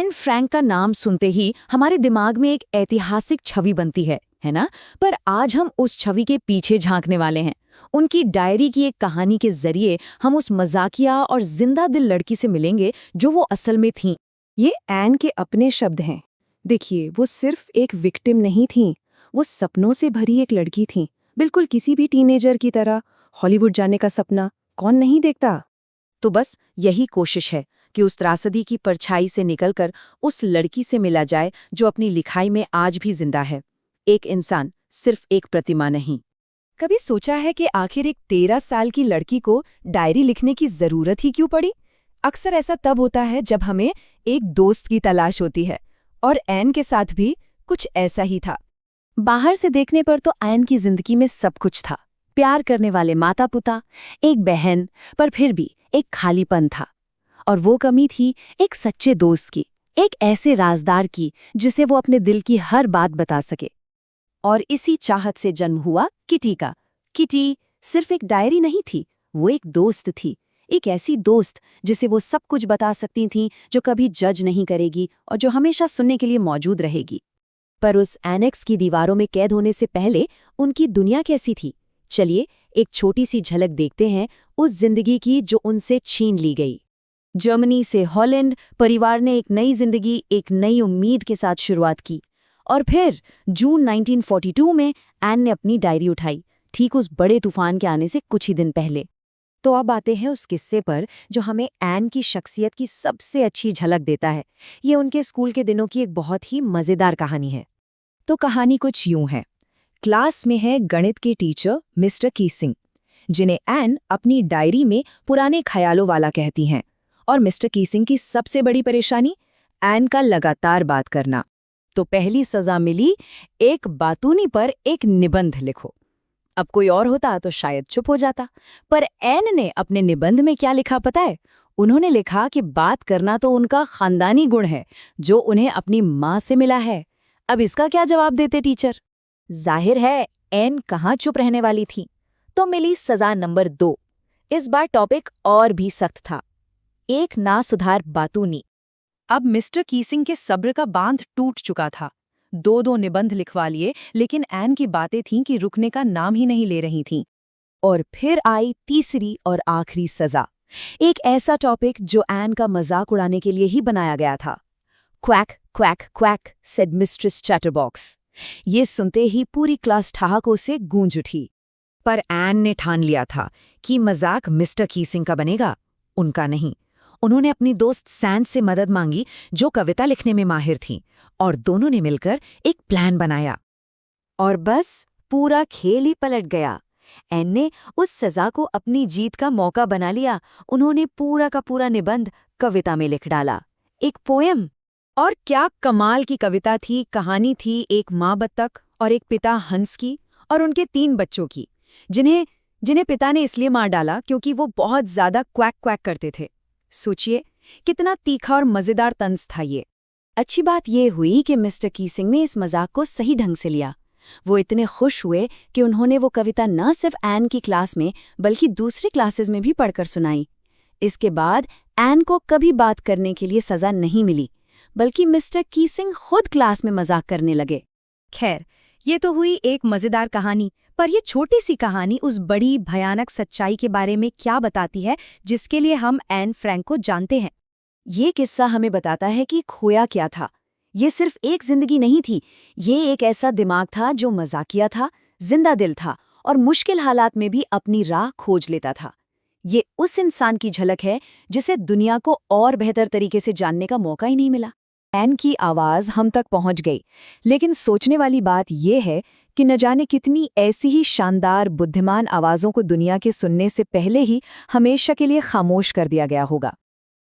Anne Frank का नाम सुनते ही हमारे दिमाग में एक ऐतिहासिक छवि बनती है ना? पर आज हम उस छवि के पीछे झांकने वाले हैं। उनकी डायरी की एक कहानी के जरिए हम उस मजाकिया और जिंदा दिल लड़की से मिलेंगे जो वो असल में थीं। ये एन के अपने शब्द हैं। देखिए, वो सिर्फ एक विक्टिम नहीं थीं, वो सपनों से भरी एक लड़की थीं, बिल्कुल किसी भी टीनेजर की तरह। हॉलीवुड जाने का सपना कौन नहीं देखता? तो बस यही कोशिश है कि उस त्रासदी की परछाई से निकलकर उस लड़की से मिला जाए जो अपनी लिखाई में आज भी जिंदा है। एक इंसान, सिर्फ एक प्रतिमा नहीं। कभी सोचा है कि आखिर एक 13 साल की लड़की को डायरी लिखने की जरूरत ही क्यों पड़ी? अक्सर ऐसा तब होता है जब हमें एक दोस्त की तलाश होती है, और एन के साथ भी कुछ ऐसा ही था। बाहर से देखने पर तो एन की जिंदगी में सब कुछ था, प्यार करने वाले माता पिता, एक बहन, पर फिर भी एक खालीपन था। और वो कमी थी एक सच्चे दोस्त की, एक ऐसे राजदार की जिसे वो अपने दिल की हर बात बता सके। और इसी चाहत से जन्म हुआ किटी का। किटी सिर्फ एक डायरी नहीं थी, वो एक दोस्त थी, एक ऐसी दोस्त जिसे वो सब कुछ बता सकती थीं, जो कभी जज नहीं करेगी और जो हमेशा सुनने के लिए मौजूद रहेगी। पर उस एनेक्स की दीवारों में कैद होने से पहले उनकी दुनिया कैसी थी? चलिए एक छोटी सी झलक देखते हैं उस जिंदगी की जो उनसे छीन ली गई। जर्मनी से हॉलैंड, परिवार ने एक नई जिंदगी, एक नई उम्मीद के साथ शुरुआत की। और फिर जून 1942 में एन ने अपनी डायरी उठाई, ठीक उस बड़े तूफान के आने से कुछ ही दिन पहले। तो अब आते हैं उस किस्से पर जो हमें एन की शख्सियत की सबसे अच्छी झलक देता है। ये उनके स्कूल के दिनों की एक बहुत ही मज़ेदार कहानी है। तो कहानी कुछ यूं है। क्लास में है गणित के टीचर मिस्टर कीसिंग, जिन्हें एन अपनी डायरी में पुराने ख्यालों वाला कहती हैं। और मिस्टर कीसिंग की सबसे बड़ी परेशानी, एन का लगातार बात करना। तो पहली सजा मिली, एक बातूनी पर एक निबंध लिखो। अब कोई और होता तो शायद चुप हो जाता, पर एन ने अपने निबंध में क्या लिखा पता है? उन्होंने लिखा कि बात करना तो उनका खानदानी गुण है जो उन्हें अपनी माँ से मिला है। अब इसका क्या जवाब देते टीचर? जाहिर है एन कहाँ चुप रहने वाली थी। तो मिली सजा नंबर 2। इस बार टॉपिक और भी सख्त था, एक ना सुधार बातूनी। अब मिस्टर कीसिंग के सब्र का बांध टूट चुका था। 2-2 निबंध लिखवा लिए, लेकिन एन की बातें थीं कि रुकने का नाम ही नहीं ले रही थीं। और फिर आई तीसरी और आखिरी सजा, एक ऐसा टॉपिक जो एन का मजाक उड़ाने के लिए ही बनाया गया था। Quack quack quack said mistress chatterbox. ये सुनते ही पूरी क्लास ठहाकों से गूंज उठी। पर एन ने ठान लिया था कि मजाक मिस्टर कीसिंग का बनेगा, उनका नहीं। उन्होंने अपनी दोस्त सैन से मदद मांगी जो कविता लिखने में माहिर थी, और दोनों ने मिलकर एक प्लान बनाया। और बस पूरा खेल ही पलट गया। एन ने उस सजा को अपनी जीत का मौका बना लिया। उन्होंने पूरा का पूरा निबंध कविता में लिख डाला, एक पोएम। और क्या कमाल की कविता थी, कहानी थी एक माँ बत्तख और एक पिता हंस की और उनके 3 बच्चों की, जिन्हें पिता ने इसलिए मार डाला क्योंकि वो बहुत ज्यादा क्वैक क्वैक करते थे। सोचिए कितना तीखा और मजेदार तंज था ये। अच्छी बात ये हुई कि मिस्टर कीसिंग ने इस मजाक को सही ढंग से लिया। वो इतने खुश हुए कि उन्होंने वो कविता न सिर्फ एन की क्लास में बल्कि दूसरी क्लासेस में भी पढ़कर सुनाई। इसके बाद एन को कभी बात करने के लिए सजा नहीं मिली, बल्कि मिस्टर कीसिंग खुद क्लास में मजाक करने लगे। खैर, ये तो हुई एक मजेदार कहानी, पर ये छोटी सी कहानी उस बड़ी भयानक सच्चाई के बारे में क्या बताती है जिसके लिए हम एन फ्रैंक को जानते हैं? ये किस्सा हमें बताता है कि खोया क्या था। ये सिर्फ एक जिंदगी नहीं थी, ये एक ऐसा दिमाग था जो मजाकिया था, जिंदा दिल था और मुश्किल हालात में भी अपनी राह खोज लेता था। ये उस इंसान की झलक है जिसे दुनिया को और बेहतर तरीके से जानने का मौका ही नहीं मिला। एन की आवाज हम तक पहुंच गई, लेकिन सोचने वाली बात यह है कि न जाने कितनी ऐसी ही शानदार बुद्धिमान आवाज़ों को दुनिया के सुनने से पहले ही हमेशा के लिए खामोश कर दिया गया होगा।